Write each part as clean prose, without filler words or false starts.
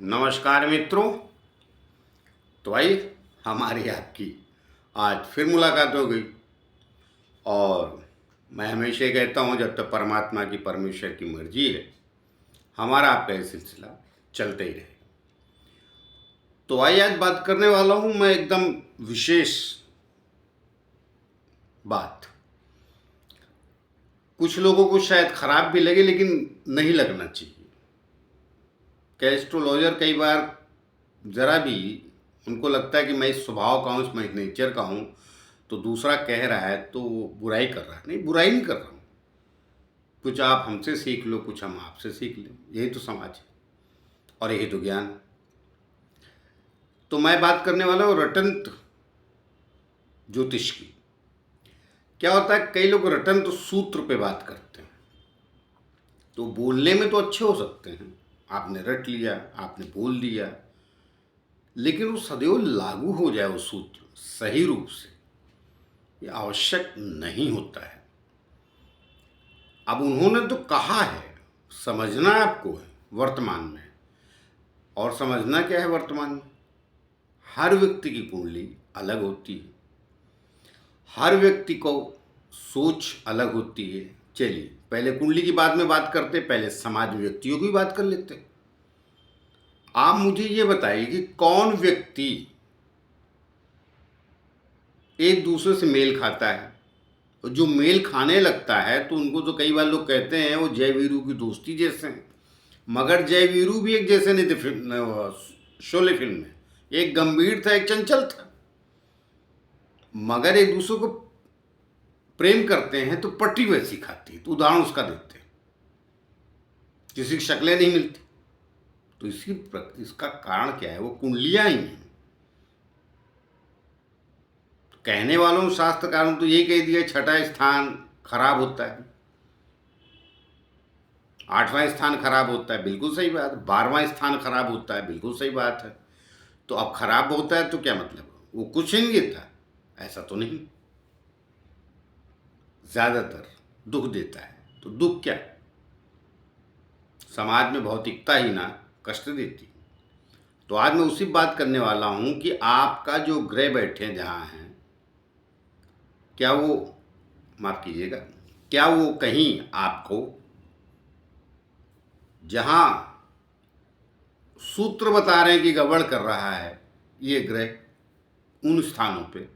नमस्कार मित्रों। तो आई हमारी आपकी आज फिर मुलाकात हो गई। और मैं हमेशा कहता हूँ जब तक परमात्मा की परमेश्वर की मर्जी है हमारा आपका ये सिलसिला चलते ही रहेगा। तो आई आज बात करने वाला हूँ मैं एकदम विशेष बात। कुछ लोगों को शायद खराब भी लगे लेकिन नहीं लगना चाहिए। कि एस्ट्रोलॉजर कई बार ज़रा भी उनको लगता है कि मैं इस स्वभाव का हूँ, मैं इस नेचर का हूँ, तो दूसरा कह रहा है तो बुराई कर रहा है। नहीं, बुराई नहीं कर रहा हूँ। कुछ आप हमसे सीख लो, कुछ हम आपसे सीख लें, यही तो समाज है और यही तो ज्ञान। तो मैं बात करने वाला हूँ रटंत ज्योतिष की। क्या होता है, कई लोग रटंत सूत्र पे बात करते हैं। तो बोलने में तो अच्छे हो सकते हैं, आपने रट लिया, आपने बोल दिया, लेकिन वो सदैव लागू हो जाए वो सूत्र सही रूप से, ये आवश्यक नहीं होता है। अब उन्होंने तो कहा है, समझना आपको है वर्तमान में। और समझना क्या है वर्तमान में, हर व्यक्ति की कुंडली अलग होती है, हर व्यक्ति को सोच अलग होती है। चलिए पहले कुंडली की बाद में बात करते, पहले समाज व्यक्तियों की बात कर लेते। आप मुझे ये बताइए कि कौन व्यक्ति एक दूसरे से मेल खाता है, और जो मेल खाने लगता है तो उनको तो कई बार लोग कहते हैं वो जय वीरू की दोस्ती जैसे हैं। मगर जय वीरू भी एक जैसे नहीं थे फिल्म, शोले फिल्म में एक गंभीर था एक चंचल था। मगर एक दूसरे को प्रेम करते हैं तो पट्टी वैसी खाती है। तो उदाहरण उसका देते हैं, किसी की शक्लें नहीं मिलती। तो इसका कारण क्या है, वो कुंडलियां ही हैं। कहने वालों शास्त्रकारों तो यही कह दिया, छठा स्थान खराब होता है, आठवां स्थान खराब होता है, बिल्कुल सही बात। 12वां स्थान खराब होता है, बिल्कुल सही बात है। तो अब खराब होता है तो क्या मतलब, वो कुछ नहीं देता, ऐसा तो नहीं। ज्यादातर दुख देता है। तो दुख क्या, समाज में भौतिकता ही ना कष्ट देती। तो आज मैं उसी बात करने वाला हूं कि आपका जो ग्रह बैठे जहां है, क्या वो, माफ कीजिएगा, क्या वो कहीं आपको जहां सूत्र बता रहे हैं कि गड़बड़ कर रहा है ये ग्रह उन स्थानों पे,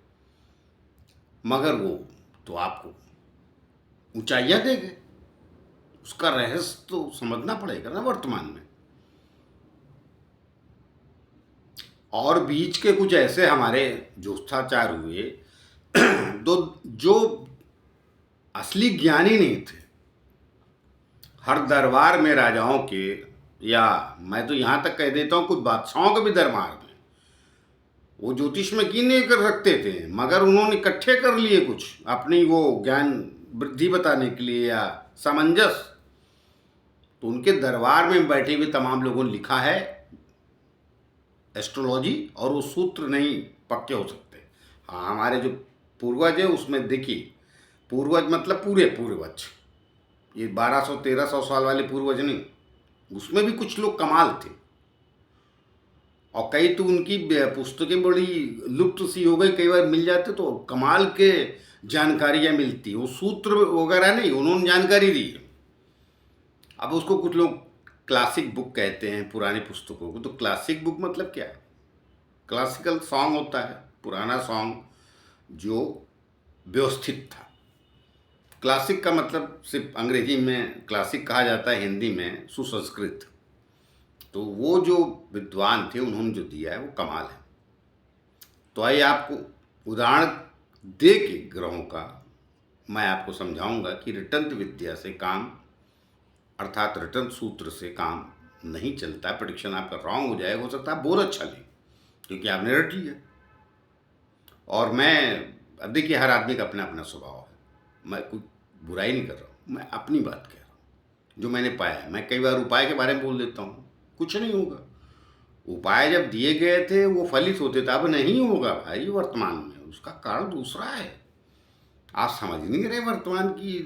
मगर वो तो आपको ऊंचाइयां देंगे। उसका रहस्य तो समझना पड़ेगा ना वर्तमान में। और बीच के कुछ ऐसे हमारे ज्योतिषाचार हुए तो जो असली ज्ञानी नहीं थे। हर दरबार में राजाओं के, या मैं तो यहां तक कह देता हूं कुछ बादशाहों के भी दरबार में वो ज्योतिष में की नहीं कर सकते थे, मगर उन्होंने इकट्ठे कर लिए कुछ अपनी वो ज्ञान वृद्धि बताने के लिए या सामंजस्य। तो उनके दरबार में बैठे हुए तमाम लोगों ने लिखा है एस्ट्रोलॉजी, और वो सूत्र नहीं पक्के हो सकते। हाँ, हमारे जो पूर्वज है उसमें देखिए, पूर्वज मतलब पूरे पूर्वज, ये 1200-1300 साल वाले पूर्वज नहीं, उसमें भी कुछ लोग कमाल थे। और कई तो उनकी पुस्तकें बड़ी लुप्त सी हो गई, कई बार मिल जाते तो कमाल के जानकारियाँ मिलती। वो सूत्र वगैरह नहीं, उन्होंने जानकारी दी। अब उसको कुछ लोग क्लासिक बुक कहते हैं पुरानी पुस्तकों को। तो क्लासिक बुक मतलब क्या है, क्लासिकल सॉन्ग होता है, पुराना सॉन्ग जो व्यवस्थित था। क्लासिक का मतलब सिर्फ अंग्रेजी में क्लासिक कहा जाता है, हिंदी में सुसंस्कृत। तो वो जो विद्वान थे उन्होंने जो दिया है वो कमाल है। तो आइए आपको उदाहरण दे के ग्रहों का मैं आपको समझाऊंगा कि रटंत विद्या से काम, अर्थात रटंत सूत्र से काम नहीं चलता। प्रेडिक्शन आपका रॉन्ग हो जाएगा, हो सकता है बोर अच्छा ले क्योंकि आपने रट लिया। और मैं देखिए, हर आदमी का अपना अपना स्वभाव है, मैं कोई बुराई नहीं कर रहा हूँ, मैं अपनी बात कह रहा हूँ जो मैंने पाया है। मैं कई बार उपाय के बारे में बोल देता हूँ, कुछ नहीं होगा। उपाय जब दिए गए थे वो फलित होते थे, अब नहीं होगा भाई वर्तमान में। उसका कारण दूसरा है, आप समझ नहीं रहे वर्तमान की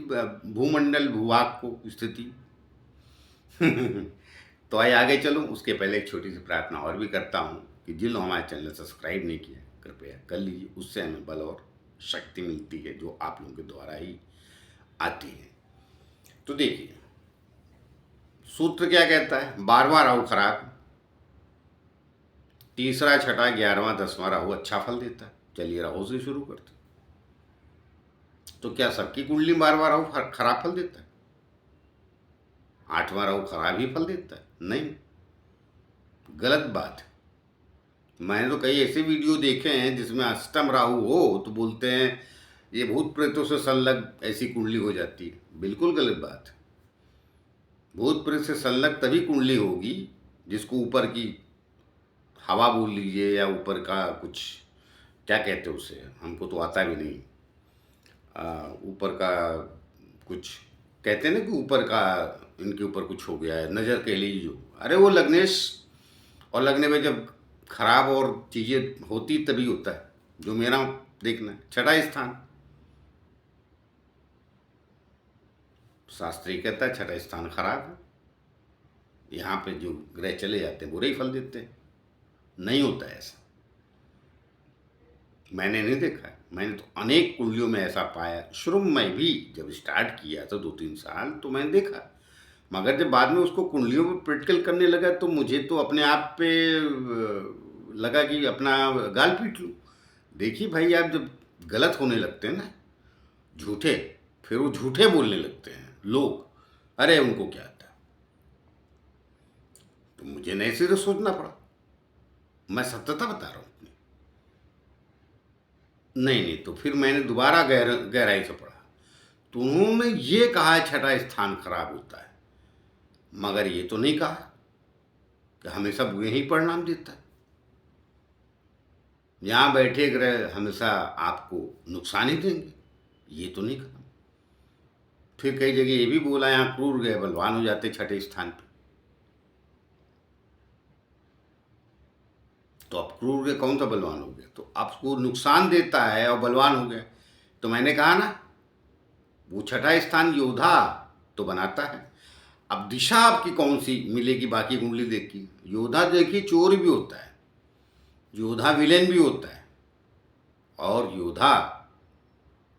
भूमंडल भूभाग को, स्थिति तो आइए आगे चलूँ, उसके पहले एक छोटी सी प्रार्थना और भी करता हूँ कि जिन लोगों हमारे चैनल सब्सक्राइब नहीं किया कृपया कर लीजिए, उससे हमें बल और शक्ति मिलती है जो आप लोगों के द्वारा ही आती है। तो देखिए सूत्र क्या कहता है, 12वां राहु खराब, तीसरा छठा 11वां 10वां राहु अच्छा फल देता है। चलिए राहु से शुरू करते। तो क्या सबकी कुंडली 12वां राहु खराब फल देता है? 8वां राहु खराब ही फल देता है? नहीं, गलत बात है। मैंने तो कई ऐसे वीडियो देखे हैं जिसमें अष्टम राहु हो तो बोलते हैं ये भूत प्रेतों से संलग्न ऐसी कुंडली हो जाती है। बिल्कुल गलत बात है। भूत प्रेत से संलग्न तभी कुंडली होगी जिसको ऊपर की हवा बोल लीजिए या ऊपर का कुछ, क्या कहते हैं उसे, हमको तो आता भी नहीं, ऊपर का कुछ कहते हैं ना कि ऊपर का इनके ऊपर कुछ हो गया है, नज़र कह लीजिए जो, अरे वो लग्नेश, और लगने में जब खराब और चीज़ें होती तभी होता है। जो मेरा देखना है, छठा स्थान, शास्त्री कहता है छठा स्थान खराब है, यहाँ पे जो ग्रह चले जाते हैं बुरे ही फल देते हैं। नहीं होता है ऐसा, मैंने नहीं देखा है। मैंने तो अनेक कुंडलियों में ऐसा पाया। शुरू में भी जब स्टार्ट किया था 2-3 साल तो मैंने देखा, मगर जब बाद में उसको कुंडलियों में प्रैक्टिकल करने लगा तो मुझे तो अपने आप पे लगा कि अपना गाल पीट लूँ। देखिए भाई, आप जब गलत होने लगते हैं ना, झूठे, फिर वो झूठे बोलने लगते हैं लोग, अरे उनको क्या आता है, तो मुझे नए सिरे सोचना पड़ा। मैं सत्यता बता रहा हूँ अपनी। नहीं, तो फिर मैंने दोबारा गहराई से पढ़ा तो उन्होंने ये कहा है छठा स्थान खराब होता है, मगर ये तो नहीं कहा कि हमेशा बुरे ही परिणाम देता है। यहाँ बैठे ग्रह हमेशा आपको नुकसान ही देंगे, ये तो नहीं कहा। फिर कई जगह ये भी बोला यहाँ क्रूर ग्रह बलवान हो जाते छठे स्थान पे। तो अब क्रूर ग्रह कौन सा बलवान हो गया? तो आपको नुकसान देता है और बलवान हो गया। तो मैंने कहा ना, वो छठा स्थान योद्धा तो बनाता है। अब दिशा आपकी कौन सी मिलेगी बाकी कुंडली देखी, योद्धा देखिए चोर भी होता है, योद्धा विलेन भी होता है, और योद्धा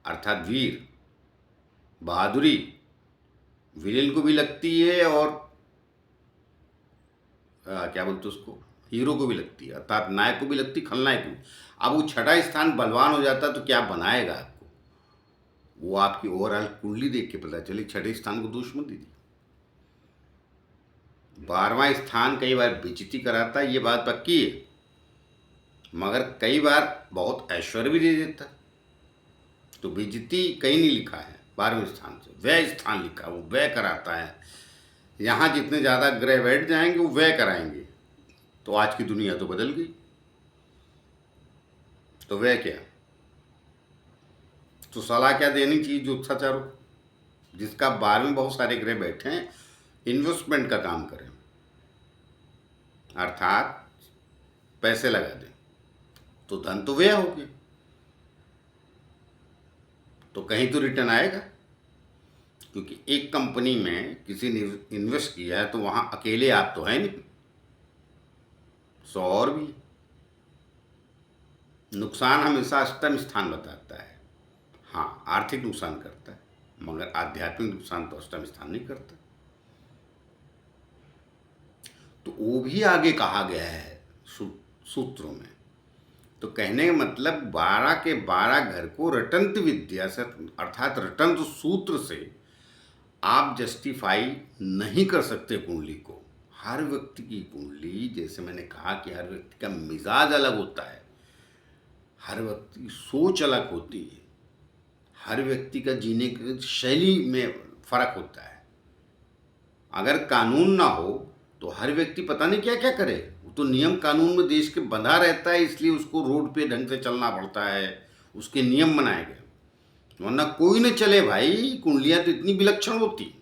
अर्थात वीर, बहादुरी विलेन को भी लगती है और क्या बोलते उसको, हीरो को भी लगती है, अर्थात नायक को भी लगती, खलनायक को। अब वो छठा स्थान बलवान हो जाता तो क्या बनाएगा आपको, वो आपकी ओवरऑल कुंडली देख के पता चले। छठे स्थान को दोष मत दीजिए। 12वां स्थान कई बार बेइज्जती कराता है, ये बात पक्की है, मगर कई बार बहुत ऐश्वर्य भी दे देता है। तो बेइज्जती कहीं नहीं लिखा है 12वें स्थान से, व्यय स्थान लिखा है, वो व्यय कराता है। यहाँ जितने ज़्यादा ग्रह बैठ जाएंगे वो व्यय कराएंगे। तो आज की दुनिया तो बदल गई। तो व्यय क्या, तो सलाह क्या देनी चाहिए ज्योतिषाचारों, जिसका 12 में बहुत सारे ग्रह बैठे हैं, इन्वेस्टमेंट का काम करें, अर्थात पैसे लगा दें, तो धन तो व्यय हो गया, तो कहीं तो रिटर्न आएगा। क्योंकि एक कंपनी में किसी ने इन्वेस्ट किया है तो वहाँ अकेले आप तो हैं नहीं, 100 और भी। नुकसान हमेशा अष्टम स्थान बताता है। हाँ, आर्थिक नुकसान करता है, मगर आध्यात्मिक नुकसान तो अष्टम स्थान नहीं करता। तो वो भी आगे कहा गया है सूत्रों में। तो कहने का मतलब 12 के 12 घर को रटंत विद्या से, अर्थात रटंत सूत्र से आप जस्टिफाई नहीं कर सकते कुंडली को। हर व्यक्ति की कुंडली, जैसे मैंने कहा कि हर व्यक्ति का मिजाज अलग होता है, हर व्यक्ति की सोच अलग होती है, हर व्यक्ति का जीने की शैली में फर्क होता है। अगर कानून ना हो तो हर व्यक्ति पता नहीं क्या क्या करे। वो तो नियम कानून में देश के बंधा रहता है, इसलिए उसको रोड पे ढंग से चलना पड़ता है, उसके नियम बनाए गए, वरना कोई न चले भाई। कुंडलियाँ तो इतनी विलक्षण होती,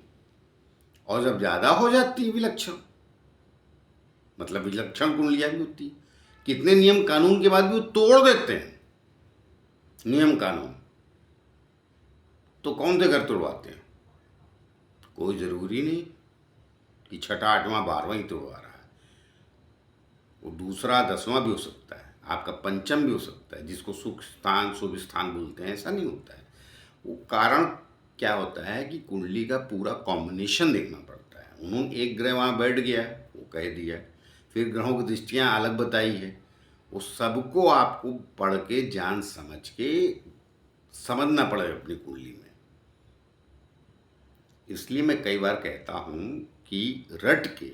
और जब ज़्यादा हो जाती है विलक्षण, मतलब विलक्षण कुंडलियाँ भी होती, कितने नियम कानून के बाद भी वो तोड़ देते हैं नियम कानून। तो कौन से घर तोड़वाते हैं? कोई ज़रूरी नहीं। कि छठा आठवां बारहवां ही तो आ रहा है। वो दूसरा दसवां भी हो सकता है, आपका पंचम भी हो सकता है, जिसको सुख स्थान शुभ स्थान बोलते हैं। ऐसा नहीं होता है। वो कारण क्या होता है कि कुंडली का पूरा कॉम्बिनेशन देखना पड़ता है। उन्होंने एक ग्रह वहाँ बैठ गया, वो कह दिया, फिर ग्रहों की दृष्टियाँ अलग बताई है। वो सबको आपको पढ़ के जान समझ के समझना पड़ेगा अपनी कुंडली में। इसलिए मैं कई बार कहता हूँ कि रट के,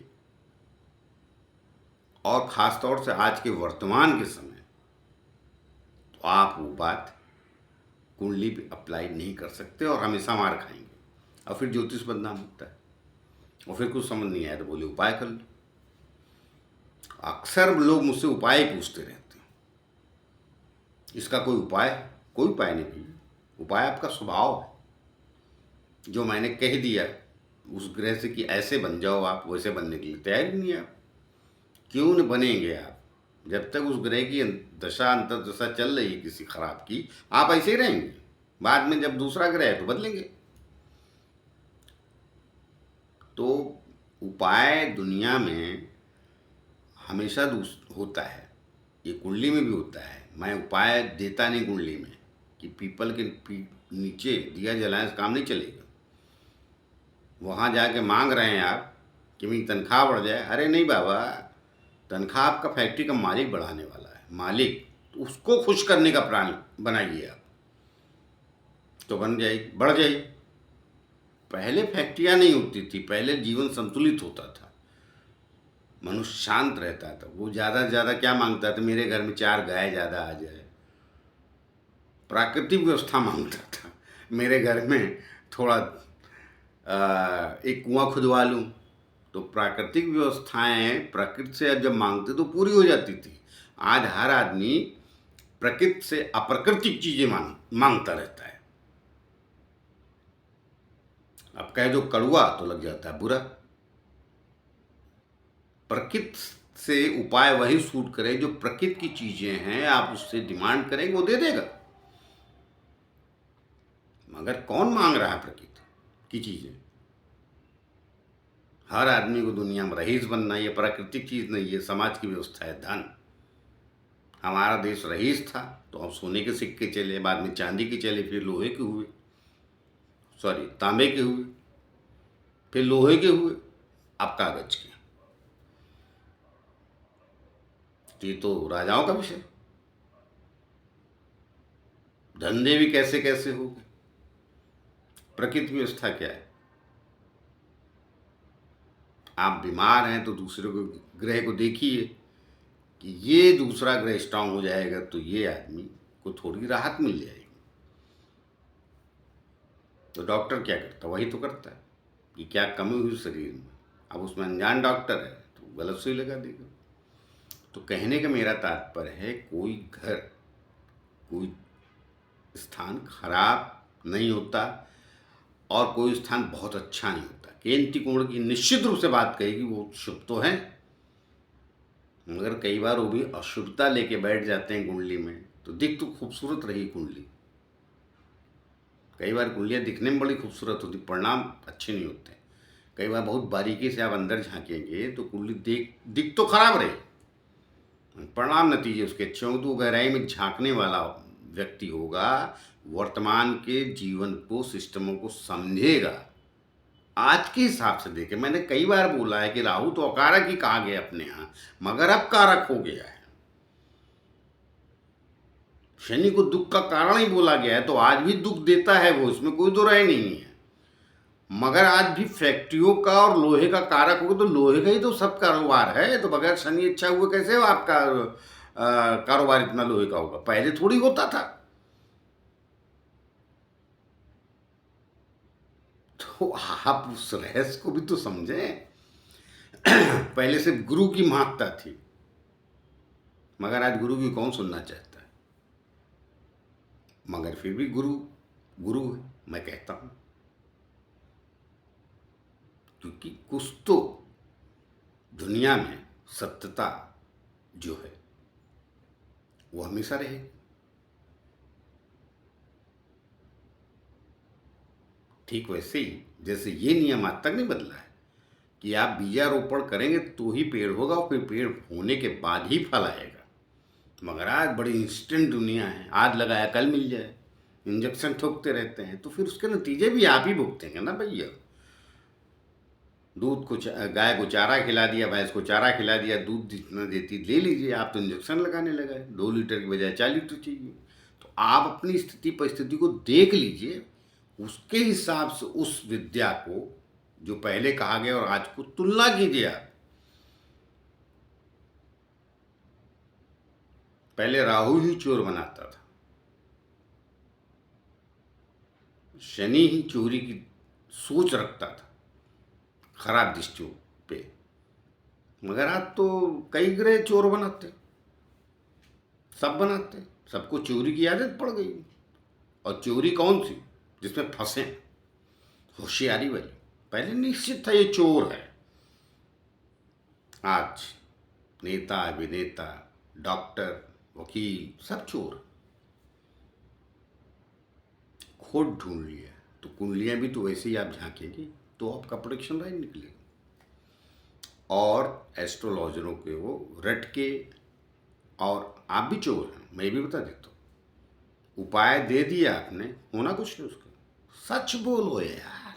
और ख़ास तौर से आज के वर्तमान के समय, तो आप वो बात कुंडली पे अप्लाई नहीं कर सकते और हमेशा मार खाएंगे। और फिर ज्योतिष बदनाम होता है, और फिर कुछ समझ नहीं आया तो बोले उपाय कर लो। अक्सर लोग मुझसे उपाय पूछते रहते हैं। इसका कोई उपाय? कोई उपाय नहीं भैया। उपाय आपका स्वभाव है। जो मैंने कह दिया उस ग्रह से कि ऐसे बन जाओ, आप वैसे बनने के लिए तैयार ही नहीं है आप। क्यों न बनेंगे आप? जब तक उस ग्रह की दशा अंतर्दशा चल रही है किसी खराब की, आप ऐसे ही रहेंगे। बाद में जब दूसरा ग्रह है तो बदलेंगे। तो उपाय दुनिया में हमेशा होता है, ये कुंडली में भी होता है। मैं उपाय देता नहीं कुंडली में कि पीपल के नीचे दिया जलाएं, काम नहीं चलेगा। वहाँ जाके मांग रहे हैं आप कि मेरी तनख्वाह बढ़ जाए। अरे नहीं बाबा, तनख्वाह आपका फैक्ट्री का मालिक बढ़ाने वाला है। मालिक, तो उसको खुश करने का प्राणी बनाइए आप, तो बन जाएगी, बढ़ जाएगी। पहले फैक्ट्रियाँ नहीं होती थी, पहले जीवन संतुलित होता था, मनुष्य शांत रहता था। वो ज़्यादा से ज़्यादा क्या मांगता था? मेरे घर में 4 गाय ज़्यादा आ जाए। प्राकृतिक व्यवस्था मांगता था। मेरे घर में थोड़ा एक कुआं खुदवा लूँ। तो प्राकृतिक व्यवस्थाएं प्रकृति से जब मांगते तो पूरी हो जाती थी। आज हर आदमी प्रकृति से अप्राकृतिक चीज़ें मांगता रहता है। अब कह दो कड़वा तो लग जाता है बुरा। प्रकृति से उपाय वही सूट करे जो प्रकृति की चीज़ें हैं। आप उससे डिमांड करेंगे, वो दे देगा। मगर कौन मांग रहा है प्रकृति की चीज़ें? हर आदमी को दुनिया में रईस बनना, ये प्राकृतिक चीज़ नहीं, ये समाज की व्यवस्था है, धन। हमारा देश रईस था तो अब सोने के सिक्के चले, बाद में चांदी के चले, फिर लोहे के हुए, सॉरी तांबे के हुए, फिर लोहे के हुए, अब कागज के। ये तो राजाओं का विषय। धंधे भी कैसे कैसे हो गए। प्रकृति व्यवस्था क्या है? आप बीमार हैं तो दूसरे को ग्रह को देखिए कि ये दूसरा ग्रह स्ट्रांग हो जाएगा तो ये आदमी को थोड़ी राहत मिल जाएगी। तो डॉक्टर क्या करता? वही तो करता है कि क्या कमी हुई शरीर में। अब उसमें अनजान डॉक्टर है तो गलत सुई लगा देगा। तो कहने का मेरा तात्पर्य है, कोई घर, कोई स्थान खराब नहीं होता और कोई स्थान बहुत अच्छा नहीं होता। केंद्र कोण की निश्चित रूप से बात कहेगी, वो शुभ तो है, मगर कई बार वो भी अशुभता लेके बैठ जाते हैं कुंडली में। तो दिख तो खूबसूरत रही कुंडली, कई बार कुंडलियाँ दिखने में बड़ी खूबसूरत होती, परिणाम अच्छे नहीं होते। कई बार बहुत बारीकी से आप अंदर झांकेंगे तो कुंडली दिख तो खराब रहे, परिणाम नतीजे उसके अच्छे होंगे। तो गहराई में झांकने वाला व्यक्ति होगा, वर्तमान के जीवन को, सिस्टमों को समझेगा। आज के हिसाब से देखें, मैंने कई बार बोला है कि राहु तो अकारक ही कहा गया अपने यहाँ, मगर अब कारक हो गया है। शनि को दुख का कारण ही बोला गया है, तो आज भी दुख देता है वो, इसमें कोई दो राय नहीं है। मगर आज भी फैक्ट्रियों का और लोहे का कारक होगा, तो लोहे का ही तो सब कारोबार है। तो बगैर शनि अच्छा हुए कैसे आपका कारोबार इतना लोहे का होगा? पहले थोड़ी होता था। तो आप उस रहस्य को भी तो समझें। पहले सिर्फ गुरु की महत्ता थी, मगर आज गुरु की कौन सुनना चाहता है? मगर फिर भी गुरु गुरु है, मैं कहता हूं, क्योंकि कुछ तो दुनिया में सत्यता जो है वो हमेशा रहेगी। ठीक वैसे ही जैसे ये नियम आज तक नहीं बदला है कि आप बीजारोपण करेंगे तो ही पेड़ होगा, और फिर पेड़ होने के बाद ही फल आएगा। मगर आज बड़ी इंस्टेंट दुनिया है, आज लगाया कल मिल जाए, इंजेक्शन ठोकते रहते हैं, तो फिर उसके नतीजे भी आप ही भुगतेंगे ना भैया। दूध को गाय को चारा खिला दिया, भैंस को चारा खिला दिया, दूध जितना देती ले लीजिए, आप तो इंजेक्शन लगाने लगा है, 2 लीटर की बजाय 4 लीटर चाहिए। तो आप अपनी स्थिति परिस्थिति को देख लीजिए, उसके हिसाब से उस विद्या को जो पहले कहा गया और आज को तुलना कीजिए आप। पहले राहु ही चोर बनाता था, शनि ही चोरी की सोच रखता था खराब दृष्टियों पे, मगर आज तो कई ग्रह चोर बनाते, सब बनाते, सबको चोरी की आदत पड़ गई। और चोरी कौन सी? जिसमें फंसे, होशियारी वाली। पहले निश्चित था ये चोर है, आज नेता, अभिनेता, डॉक्टर, वकील सब चोर। खोट ढूंढ लिया तो कुंडलियां भी तो वैसे ही आप झांकेंगे तो आपका प्रोडिक्शन राइट निकलेगा। और एस्ट्रोलॉजरों के वो रट के, और आप भी चोर हैं, मैं भी बता देता हूँ। उपाय दे दिया आपने, होना कुछ नहीं उसका। सच बोलो यार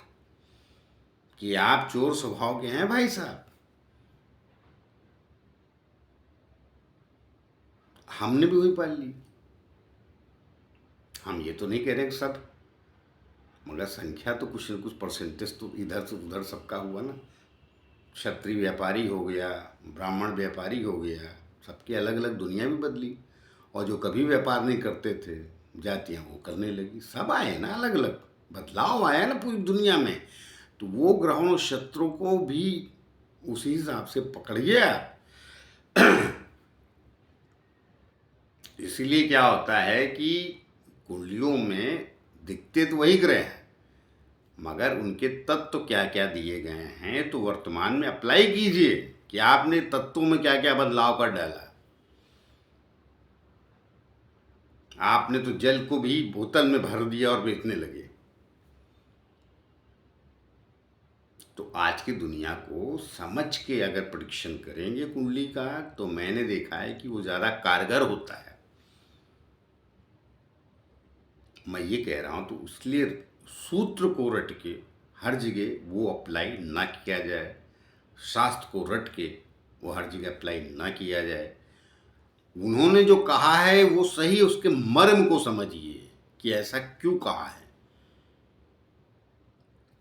कि आप चोर स्वभाव के हैं भाई साहब। हमने भी वही पाल ली। हम ये तो नहीं कह रहे कि सब, मगर संख्या तो कुछ न कुछ परसेंटेज तो इधर से उधर सबका हुआ ना। क्षत्रिय व्यापारी हो गया, ब्राह्मण व्यापारी हो गया, सबकी अलग अलग दुनिया भी बदली। और जो कभी व्यापार नहीं करते थे जातियाँ, वो करने लगी। सब आए ना, अलग अलग बदलाव आया ना पूरी दुनिया में। तो वो ग्रहों शत्रु को भी उसी हिसाब से पकड़िए आप। इसीलिए क्या होता है कि कुंडलियों में दिखते तो वही ग्रह हैं, मगर उनके तत्व क्या क्या दिए गए हैं तो वर्तमान में अप्लाई कीजिए कि आपने तत्वों में क्या क्या बदलाव कर डाला। आपने तो जल को भी बोतल में भर दिया और बेचने लगे। तो आज की दुनिया को समझ के अगर प्रेडिक्शन करेंगे कुंडली का, तो मैंने देखा है कि वो ज़्यादा कारगर होता है। मैं ये कह रहा हूँ तो इसलिए सूत्र को रट के हर जगह वो अप्लाई ना किया जाए, शास्त्र को रट के वो हर जगह अप्लाई ना किया जाए। उन्होंने जो कहा है वो सही, उसके मर्म को समझिए कि ऐसा क्यों कहा है,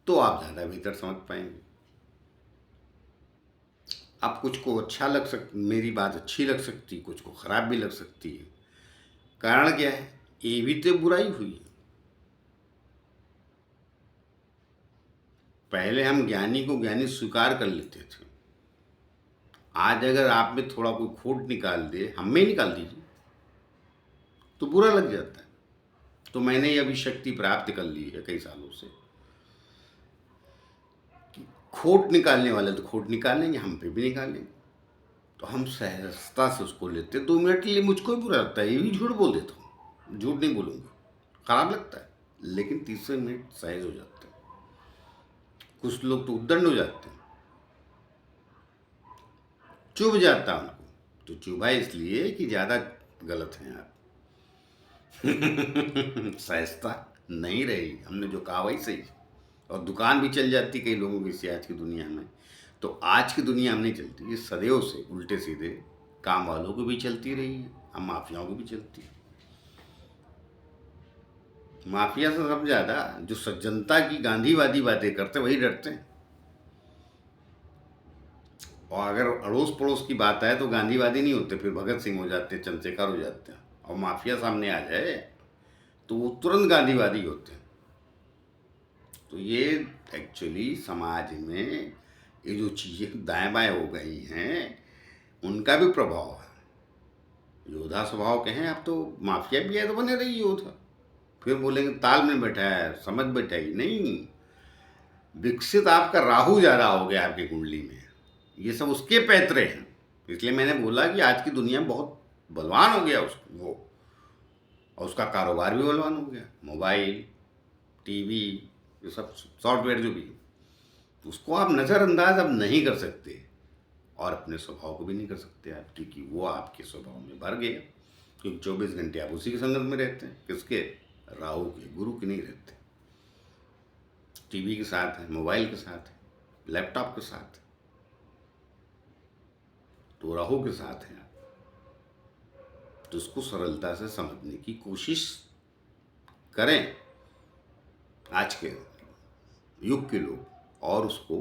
तो आप ज़्यादा बेहतर समझ पाएंगे। अब कुछ को अच्छा लग मेरी बात अच्छी लग सकती, कुछ को खराब भी लग सकती है। कारण क्या है? ये भी तो बुराई हुई है। पहले हम ज्ञानी को ज्ञानी स्वीकार कर लेते थे। आज अगर आप में थोड़ा कोई खोट निकाल दे, हम में निकाल दीजिए, तो बुरा लग जाता है। तो मैंने ये अभी शक्ति प्राप्त कर ली है कई सालों से, खोट निकालने वाले तो खोट निकालेंगे, हम पे भी निकालेंगे, तो हम सहजता से उसको लेते। 2 मिनट के लिए मुझको भी बुरा लगता है, ये भी झूठ बोल देता हूँ, झूठ नहीं बोलूँगा, खराब लगता है, लेकिन तीसरे मिनट सहज हो जाते हैं। कुछ लोग तो उद्दंड हो जाते हैं, चुभ जाता है उनको। तो चुभा इसलिए कि ज़्यादा गलत हैं आप। सहजता नहीं रही, हमने जो कहा वही सही। और दुकान भी चल जाती कई लोगों की सी आज की दुनिया में। तो आज की दुनिया में नहीं चलती, ये सदैव से उल्टे सीधे काम वालों को भी चलती रही है, हम माफियाओं को भी चलती है। माफिया से सब ज़्यादा जो सज्जनता की गांधीवादी बातें करते वही डरते हैं। और अगर अड़ोस पड़ोस की बात आए तो गांधीवादी नहीं होते, फिर भगत सिंह हो जाते हैं, चंद्रशेखर हो जाते हैं। और माफिया सामने आ जाए तो वो तुरंत गांधीवादी होते हैं। तो ये एक्चुअली समाज में ये जो चीज़ें दाएं बाएं हो गई हैं, उनका भी प्रभाव है। योद्धा स्वभाव के हैं आप, तो माफिया भी है तो बने रही योद्धा। फिर बोलेंगे ताल में बैठा है, समझ बैठा ही नहीं। विकसित आपका राहु ज़्यादा हो गया आपकी कुंडली में, ये सब उसके पैतरे हैं। इसलिए मैंने बोला कि आज की दुनिया में बहुत बलवान हो गया वो, और उसका कारोबार भी बलवान हो गया। मोबाइल, टीवी, ये सब सॉफ्टवेयर जो भी उसको आप नज़रअंदाज अब नहीं कर सकते और अपने स्वभाव को भी नहीं कर सकते आप, क्योंकि वो आपके स्वभाव में भर गया। क्योंकि 24 घंटे आप उसी की संगत में रहते हैं। किसके? राहु के, गुरु के नहीं रहते। टीवी के साथ है, मोबाइल के साथ है, लैपटॉप के साथ है, तो राहु के साथ हैं आप। तो उसको सरलता से समझने की कोशिश करें आज के युग के लोग, और उसको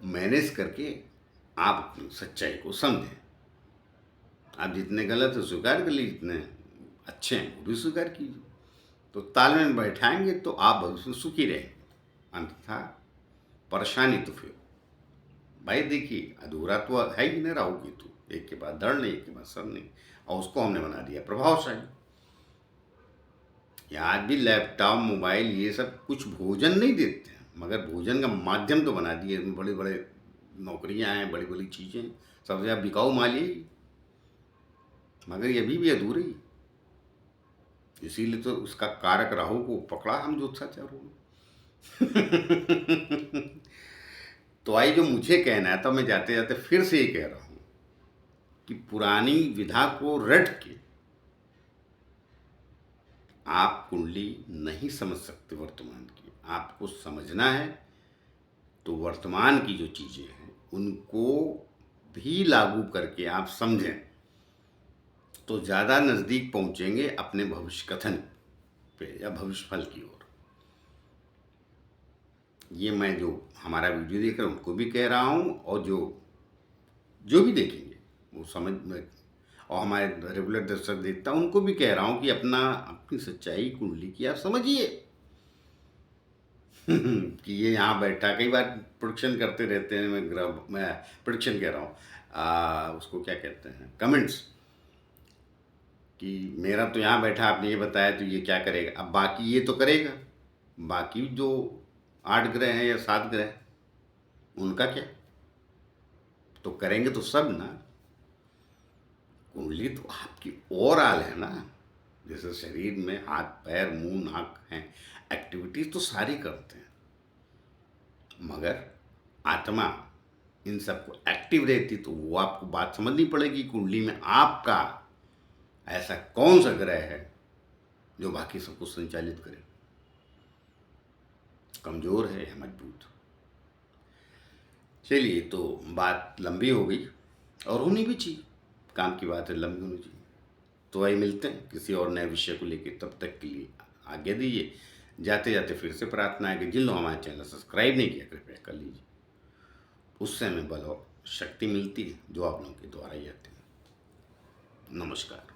मैनेज करके आप अपनी सच्चाई को समझें। आप जितने गलत है स्वीकार कर लीजिए, जितने अच्छे हैं वो भी स्वीकार कीजिए। तो तालमेल में बैठाएंगे तो आप भविष्य में सुखी रहेंगे, अन्यथा परेशानी तो फिर भाई देखिए अधूरा तो है ही ना। राहु केतु एक के बाद धड़ नहीं, एक के बाद सर नहीं, और उसको हमने बना दिया प्रभावशाली। आज भी लैपटॉप मोबाइल ये सब कुछ भोजन नहीं देते हैं, मगर भोजन का माध्यम तो बना दिए। बड़े बड़े नौकरियां हैं, बड़ी बड़ी चीज़ें, सबसे ज़्यादा बिकाऊ माल यही, मगर ये अभी भी अधूरी। इसीलिए तो उसका कारक राहु को पकड़ा हम ज्योतिषाचार्यों ने। तो आई जो मुझे कहना है, तो मैं जाते जाते फिर से ये कह रहा हूँ कि पुरानी विधा को रट के आप कुंडली नहीं समझ सकते वर्तमान की। आपको समझना है तो वर्तमान की जो चीज़ें हैं उनको भी लागू करके आप समझें, तो ज़्यादा नज़दीक पहुँचेंगे अपने भविष्य कथन पे या भविष्य फल की ओर। ये मैं जो हमारा वीडियो देख रहे हैं उनको भी कह रहा हूँ, और जो भी देखेंगे वो समझ में, और हमारे रेगुलर दर्शक देखता हूँ उनको भी कह रहा हूँ कि अपनी सच्चाई कुंडली की आप समझिए। कि ये यहाँ बैठा, कई बार प्रोडिक्शन करते रहते हैं, मैं प्रोडिक्शन कह रहा हूँ, उसको क्या कहते हैं, कमेंट्स, कि मेरा तो यहाँ बैठा आपने ये बताया तो ये क्या करेगा, अब बाकी ये तो करेगा, बाकी जो 8 ग्रह हैं या 7 ग्रह उनका क्या? तो करेंगे तो सब ना। कुंडली तो आपकी ओवरऑल है ना, जैसे शरीर में हाथ पैर मुंह नाक हैं, एक्टिविटीज तो सारी करते हैं, मगर आत्मा इन सबको एक्टिव रहती, तो वो आपको बात समझनी पड़ेगी। कुंडली में आपका ऐसा कौन सा ग्रह है जो बाकी सबको संचालित करे? कमजोर है या मजबूत? चलिए, तो बात लंबी हो गई और होनी भी चाहिए, काम की बात है, लंबी होनी चाहिए। तो वही मिलते हैं किसी और नए विषय को लेकर, तब तक के लिए आज्ञा दीजिए। जाते जाते फिर से प्रार्थना है कि जिन लोगों हमारे चैनल सब्सक्राइब नहीं किया कृपया कर लीजिए, उससे हमें बल और शक्ति मिलती है जो आप लोगों के द्वारा ही आती है। नमस्कार।